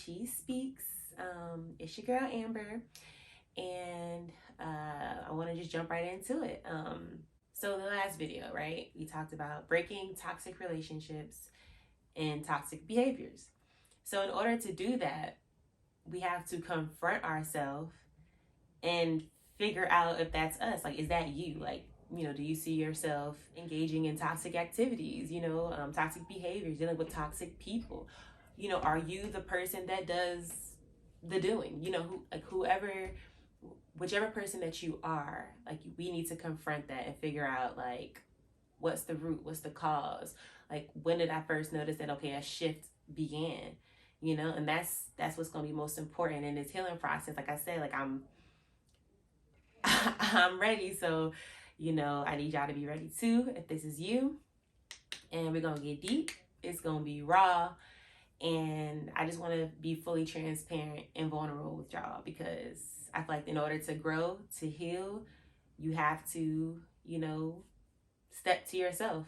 She Speaks. It's your girl Amber, and I want to just jump right into it. So the last video, right? We talked about breaking toxic relationships and toxic behaviors. So in order to do that, we have to confront ourselves and figure out if that's us. Like, is that you? Like, do you see yourself engaging in toxic activities, toxic behaviors, dealing with toxic people? Are you the person that does the doing? Whoever, whichever person that you are, like, we need to confront that and figure out, like, what's the root, what's the cause? Like, when did I first notice that, okay, a shift began? And that's what's going to be most important in this healing process. Like I said, like, I'm ready. So, I need y'all to be ready too if this is you. And we're going to get deep. It's going to be raw. And I just want to be fully transparent and vulnerable with y'all, because I feel like in order to grow, to heal, you have to, step to yourself.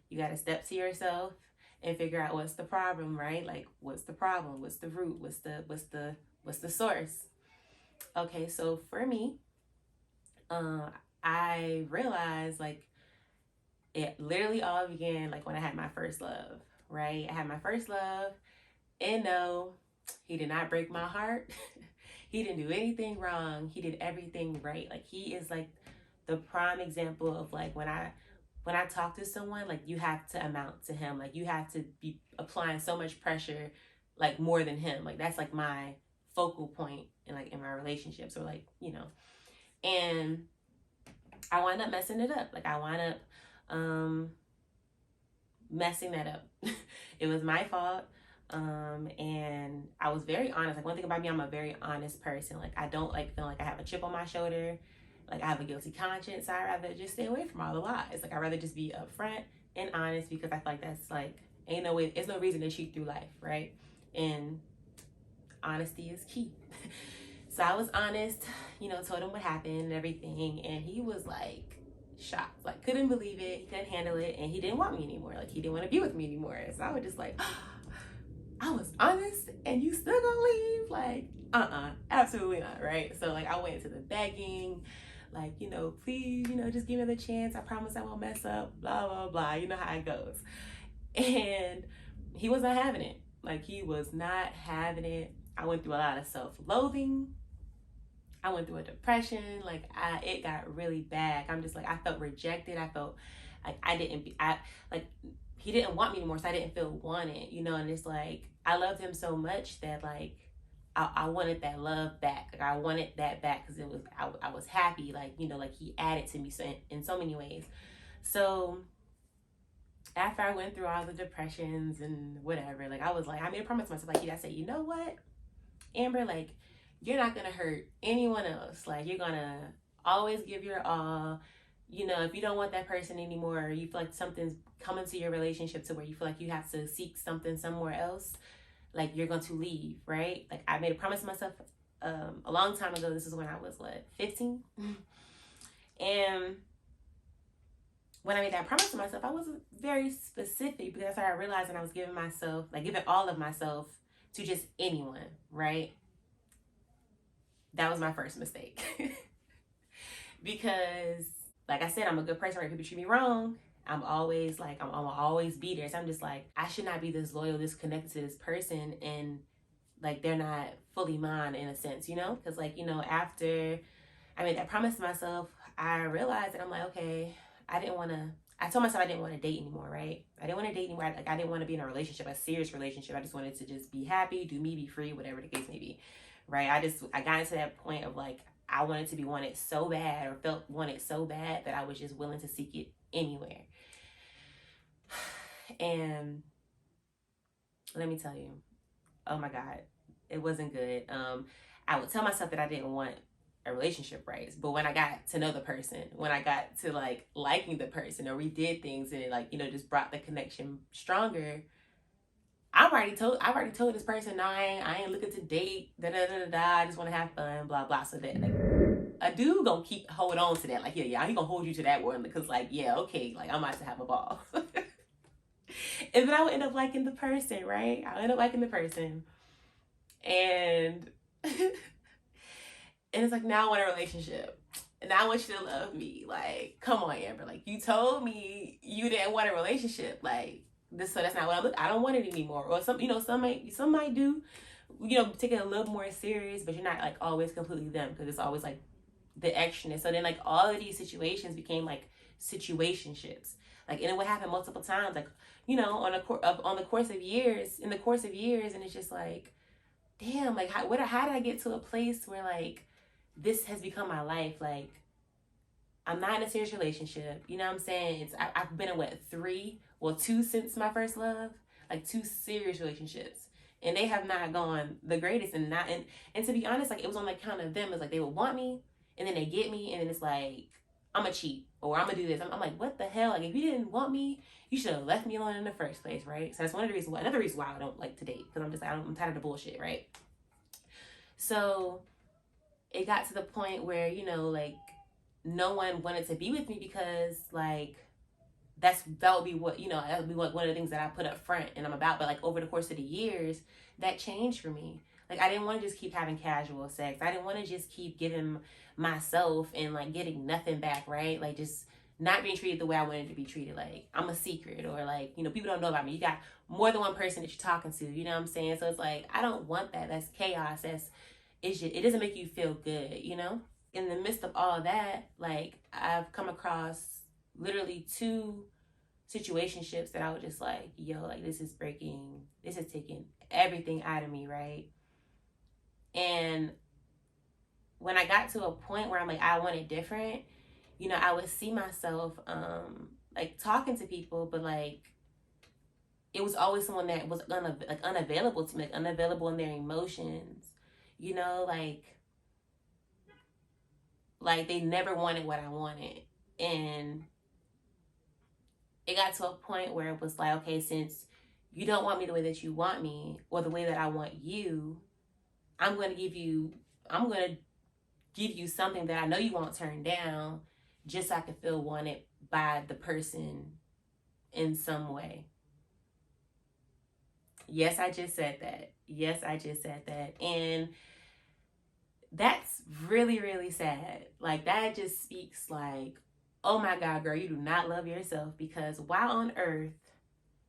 You got to step to yourself and figure out what's the problem, right? Like, what's the problem? What's the root? What's the source? Okay, so for me, I realized, like, it literally all began like when I had my first love, right? I had my first love, and no, he did not break my heart. He didn't do anything wrong. He did everything right. Like, he is like the prime example of, like, when I talk to someone, like, you have to amount to him. Like, you have to be applying so much pressure, like, more than him. Like, that's like my focal point in my relationships, or like, and I wind up messing it up. Like, I wind up messing that up. It was my fault. And I was very honest. Like, one thing about me, I'm a very honest person. Like, I don't like feel like I have a chip on my shoulder. Like, I have a guilty conscience. I rather just stay away from all the lies. Like, I'd rather just be upfront and honest, because I feel like that's like, ain't no way, there's no reason to cheat through life, right? And honesty is key. So I was honest, told him what happened and everything, and he was like shocked, like, couldn't believe it, he couldn't handle it, and he didn't want me anymore. Like, he didn't want to be with me anymore. So I was just like, I was honest and you still gonna leave? Like, absolutely not, right? So, like, I went into the begging, like, please, just give me the chance. I promise I won't mess up, blah, blah, blah. You know how it goes. And he was not having it. Like, he was not having it. I went through a lot of self-loathing. I went through a depression. Like, it got really bad. I'm just like, I felt rejected. I felt like he didn't want me anymore, so I didn't feel wanted, and it's like, I loved him so much that, like, I wanted that love back. Like, I wanted that back, because I was happy, like, like, he added to me in so many ways. So after I went through all the depressions and whatever, like, I made a promise to myself, like, I said, you know what, Amber, like, you're not gonna hurt anyone else. Like, you're gonna always give your all. If you don't want that person anymore, or you feel like something's coming to your relationship to where you feel like you have to seek something somewhere else, like, you're going to leave, right? Like, I made a promise to myself a long time ago. This is when I was, 15? And when I made that promise to myself, I wasn't very specific, because I started realizing I was giving all of myself to just anyone, right? That was my first mistake. Because, like I said, I'm a good person, right? People treat me wrong, I'm always like, I'm always be there. So I'm just like, I should not be this loyal, this connected to this person, and, like, they're not fully mine, in a sense, Because, like, after I made that promise to myself, I realized that I'm like, okay, I told myself I didn't want to date anymore, right? I didn't want to date anymore. Like, I didn't want to be in a relationship, a serious relationship. I just wanted to just be happy, do me, be free, whatever the case may be, right? I got into that point of, like, I wanted to be wanted so bad, or felt wanted so bad, that I was just willing to seek it anywhere. And let me tell you, oh my God, it wasn't good. I would tell myself that I didn't want a relationship, right? But when I got to know the person, when I got to, like, liking the person, or we did things and it, like, just brought the connection stronger, I've already told this person, no, I ain't looking to date, I just want to have fun, blah, blah. So that, like, a dude gonna hold on to that. Like, yeah, he gonna hold you to that one, because, like, yeah, okay, like, I'm about to have a ball. And then I would end up liking the person, right? I would end up liking the person. And and it's like, now I want a relationship. And I want you to love me. Like, come on, Amber. Like, you told me you didn't want a relationship. Like, this, so that's not what I don't want it anymore. Or some might do, take it a little more serious, but you're not like always completely them, because it's always like the extraness. So then like all of these situations became like situationships. Like, and it would happen multiple times, like, on the course of years, and it's just like, damn, like how did I get to a place where like this has become my life? Like, I'm not in a serious relationship. You know what I'm saying? I've been in two since my first love, like two serious relationships, and they have not gone the greatest. And to be honest, like, it was on the account of them. It's like they would want me, and then they get me, and then it's like, I'm gonna cheat or I'm gonna do this. I'm like, what the hell? Like, if you didn't want me, you should have left me alone in the first place, right? So that's another reason why I don't like to date, because I'm just like, I'm tired of the bullshit, right? So it got to the point where, like, no one wanted to be with me, because like that would be what, that would be one of the things that I put up front and I'm about. But like over the course of the years, that changed for me. Like, I didn't want to just keep having casual sex. I didn't want to just keep giving myself and like getting nothing back, right? Like, just not being treated the way I wanted to be treated. Like, I'm a secret, or like, people don't know about me. You got more than one person that you're talking to, you know what I'm saying? So it's like, I don't want that. That's chaos. It doesn't make you feel good, In the midst of all of that, like, I've come across literally two situationships that I was just like, yo, like, this is taking everything out of me, right? And when I got to a point where I'm like, I want it different, I would see myself like talking to people, but like it was always someone that was unavailable to me, like unavailable in their emotions, like they never wanted what I wanted. And it got to a point where it was like, okay, since you don't want me the way that you want me, or the way that I want you, I'm going to give you something that I know you won't turn down, just so I can feel wanted by the person in some way. Yes, I just said that. And that's really, really sad. Like, that just speaks like, oh my God, girl, you do not love yourself. Because why on earth,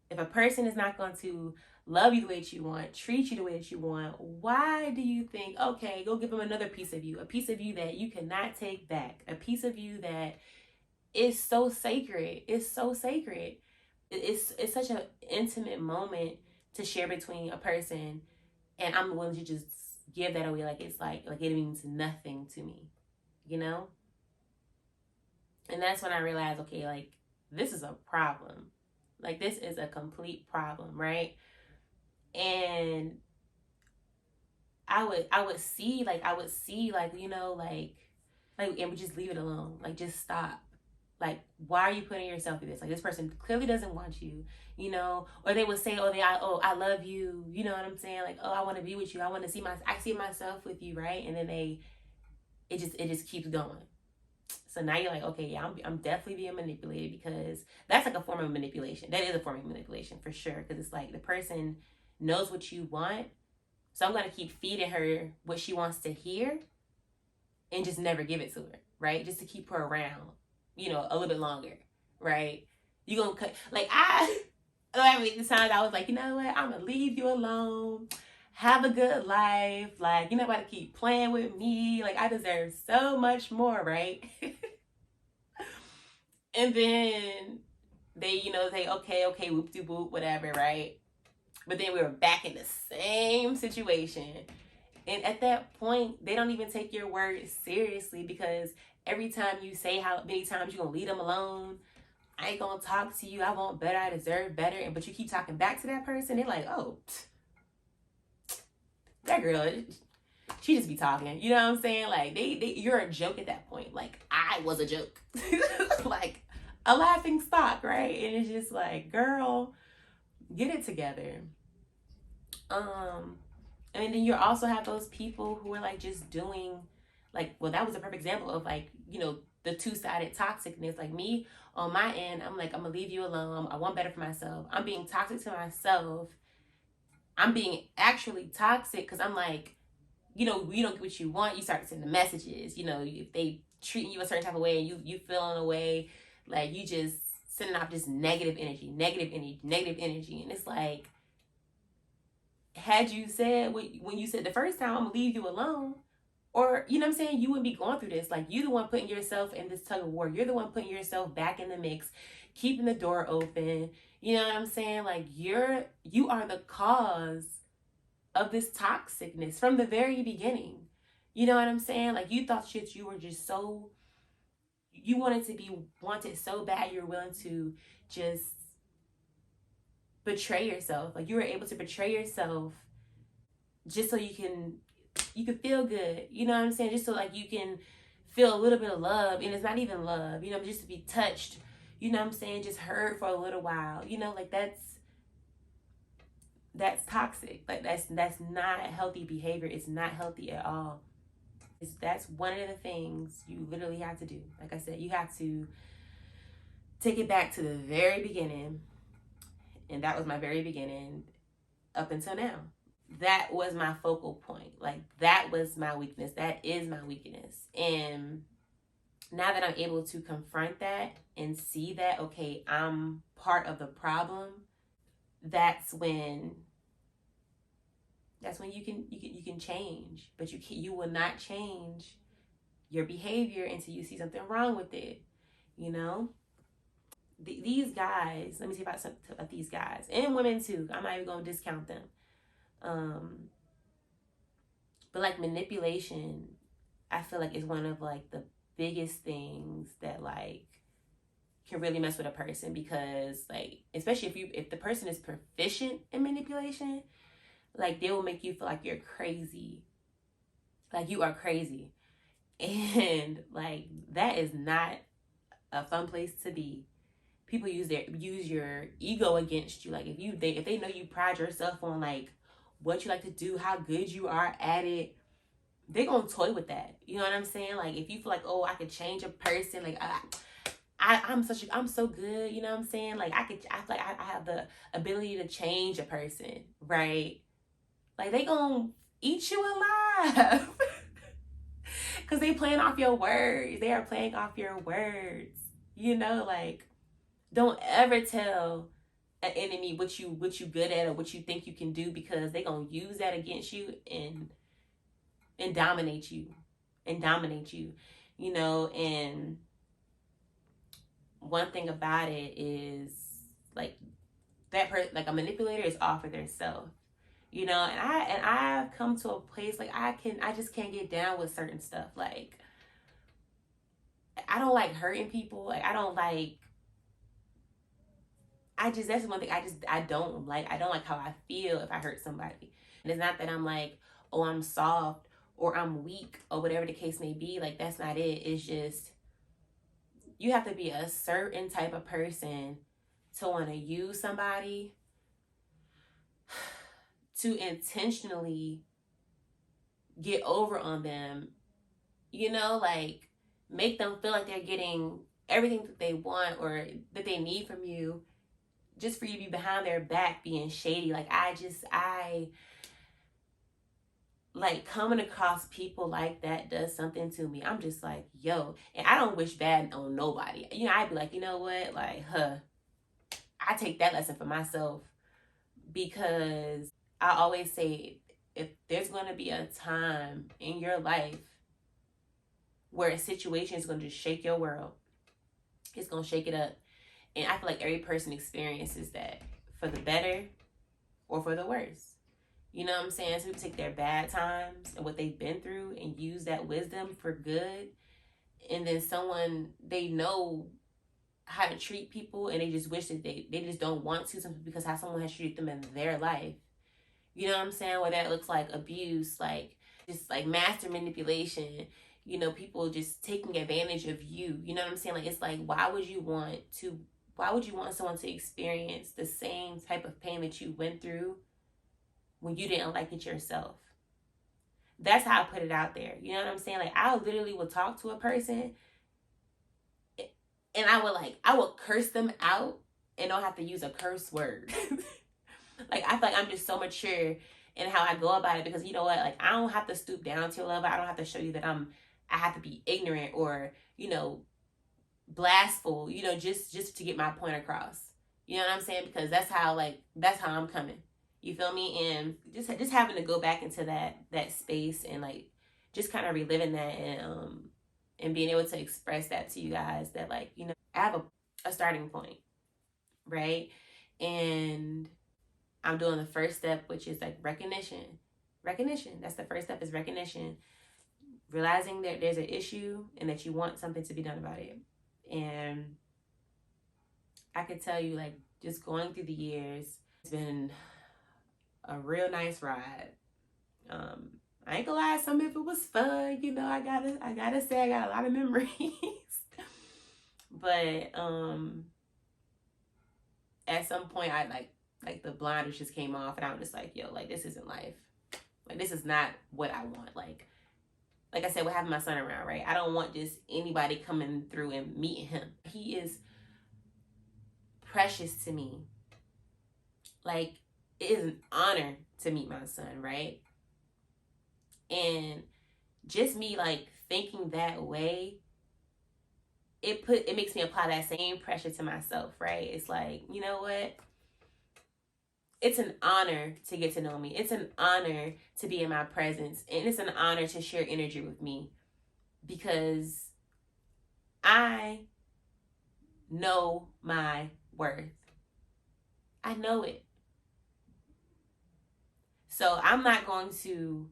if a person is not going to love you the way that you want, treat you the way that you want, why do you think, okay, go give them another piece of you, a piece of you that you cannot take back, a piece of you that is so sacred. It's so sacred. It's such an intimate moment to share between a person, and I'm willing to just give that away like it's like it means nothing to me, And that's when I realized, okay, like, this is a problem. Like, this is a complete problem, right? And I would see like, and we just leave it alone. Like, just stop. Like, why are you putting yourself through this? Like, this person clearly doesn't want you, Or they would say, I love you, you know what I'm saying? Like, oh, I want to be with you. I see myself with you, right? And then it just keeps going. So now you're like, okay, yeah, I'm definitely being manipulated, because that's like a form of manipulation. That is a form of manipulation for sure, because it's like the person knows what you want, so I'm going to keep feeding her what she wants to hear and just never give it to her, right? Just to keep her around, a little bit longer, right? You gonna cut, like, the times I was like, you know what, I'm gonna leave you alone. Have a good life. Like, you're not about to keep playing with me. Like, I deserve so much more, right? And then they, say, okay, whoop-de-whoop, whatever, right? But then we were back in the same situation. And at that point, they don't even take your words seriously, because every time you say how many times you're going to leave them alone, I ain't going to talk to you, I want better, I deserve better, but you keep talking back to that person, they're like, oh, that girl, she just be talking. You know what I'm saying? Like, you're a joke at that point. Like, I was a joke. Like, a laughing stock, right? And it's just like, girl, get it together. And then you also have those people who are like just doing, like, well, that was a perfect example of like, the two-sided toxicness. Like, me on my end, I'm like, I'm gonna leave you alone. I want better for myself. I'm being toxic to myself, I'm being actually toxic because I'm like, you know, you don't get what you want, you start to send the messages. You know, if they treating you a certain type of way and you feeling a way, like you just sending off just negative energy, negative energy, negative energy. And it's like, had you said when you said the first time, I'm gonna leave you alone, or you know what I'm saying, you wouldn't be going through this. Like, you the one putting yourself in this tug of war. You're the one putting yourself back in the mix, keeping the door open. You know what I'm saying? Like, you are the cause of this toxicness from the very beginning. You know what I'm saying? Like, you thought shit, you were just so, you wanted to be wanted so bad, you're willing to just betray yourself. Like, you were able to betray yourself just so you can feel good. You know what I'm saying? Just so like you can feel a little bit of love, and it's not even love, you know, just to be touched, you know what I'm saying, just heard for a little while. You know, like that's toxic. Like, that's not healthy behavior. It's not healthy at all. That's one of the things you literally have to do. Like I said, you have to take it back to the very beginning, and that was my very beginning up until now. That was my focal point. Like, that was my weakness. That is my weakness. And now that I'm able to confront that and see that, okay, I'm part of the problem, that's when you can change. But you will not change your behavior until you see something wrong with it. You know, these guys. Let me say about these guys and women too. I'm not even gonna discount them. But like, manipulation, I feel like is one of like the biggest things that like can really mess with a person, because like, especially if the person is proficient in manipulation, like they will make you feel like you're crazy, like you are crazy. And like, that is not a fun place to be. People use your ego against you. Like, if they know you pride yourself on like what you like to do, how good you are at it, they're gonna toy with that. You know what I'm saying? Like, if you feel like, oh, I could change a person, like I'm so good, you know what I'm saying? Like, I feel like I have the ability to change a person, right? Like, they gonna eat you alive. Cause they playing off your words. They are playing off your words. You know, like, don't ever tell an enemy what you good at or what you think you can do, because they gonna use that against you and dominate you you know. And one thing about it is, like, like a manipulator is all for their self, you know. And I've come to a place like I just can't get down with certain stuff. Like, I don't like hurting people. Like, I don't like, that's one thing I don't like. I don't like how I feel if I hurt somebody. And it's not that I'm like, oh, I'm soft or I'm weak or whatever the case may be. Like, that's not it. It's just, you have to be a certain type of person to want to use somebody, to intentionally get over on them, you know, like, make them feel like they're getting everything that they want or that they need from you, just for you to be behind their back being shady. Like, I like, coming across people like that does something to me. I'm just like, yo, and I don't wish bad on nobody. You know, I'd be like, you know what, like, I take that lesson for myself, because I always say, if there's going to be a time in your life where a situation is going to just shake your world, it's going to shake it up. And I feel like every person experiences that, for the better or for the worse. You know what I'm saying? So people take their bad times and what they've been through and use that wisdom for good. And then someone, they know how to treat people, and they just wish that they just don't want to, simply because how someone has treated them in their life. You know what I'm saying? Where that looks like abuse, like just like master manipulation, you know, people just taking advantage of you. You know what I'm saying? Like, it's like, why would you want someone to experience the same type of pain that you went through when you didn't like it yourself? That's how I put it out there. You know what I'm saying? Like, I literally would talk to a person and I would curse them out and don't have to use a curse word. Like, I feel like I'm just so mature in how I go about it, because you know what? Like, I don't have to stoop down to your level. I don't have to show you that I have to be ignorant or, blastful, just to get my point across. You know what I'm saying? Because that's how I'm coming. You feel me? And just having to go back into that space and like just kind of reliving that, and being able to express that to you guys, that like, I have a starting point, right? And I'm doing the first step, which is like recognition. Recognition. That's the first step, is recognition. Realizing that there's an issue and that you want something to be done about it. And I could tell you, like, just going through the years, it's been a real nice ride. I ain't gonna lie, some of it was fun. I gotta say, I got a lot of memories. But at some point, I like the blinders just came off, and I was just like, yo, like, this isn't life. Like, this is not what I want. Like I said, we're having my son around, right? I don't want just anybody coming through and meeting him. He is precious to me. Like, it is an honor to meet my son, right? And just me like thinking that way, it makes me apply that same pressure to myself, right? It's like, you know what? It's an honor to get to know me. It's an honor to be in my presence. And it's an honor to share energy with me, because I know my worth. I know it. So I'm not going to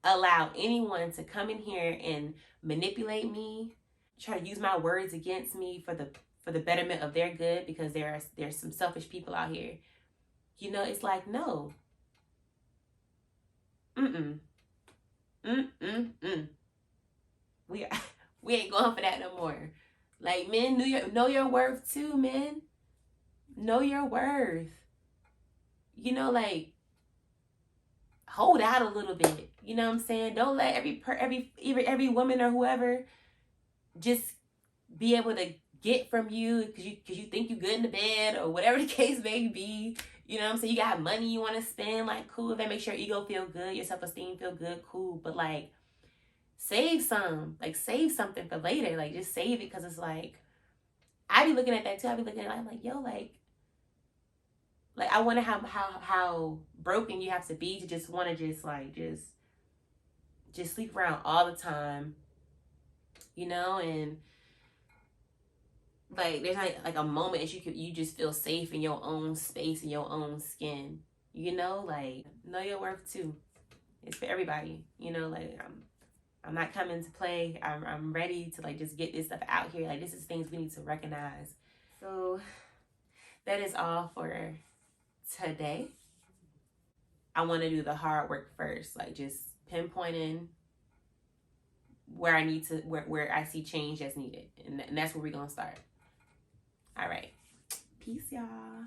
allow anyone to come in here and manipulate me, try to use my words against me for the betterment of their good, because there's some selfish people out here. It's like, no. Mm-mm. Mm-mm-mm. We we ain't going for that no more. Like, men, know your worth too, men. Know your worth. Like, hold out a little bit. You know what I'm saying? Don't let every woman or whoever just be able to get from you because you think you good in the bed, or whatever the case may be. You know what I'm saying? You got money you want to spend, like, cool. That makes your ego feel good, your self-esteem feel good, cool. But like, save something for later. Like, just save it, because it's like, I be looking at that too. I be looking at it, I'm like, yo, like I wonder how broken you have to be to just want to just sleep around all the time, and like, there's not like a moment that you just feel safe in your own space, in your own skin. Like, know your worth too. It's for everybody. Like, I'm not coming to play. I'm ready to like just get this stuff out here. Like, this is things we need to recognize. So that is all for today. I want to do the hard work first, like just pinpointing where I need to where I see change that's needed, and that's where we're gonna start. All right, peace, y'all.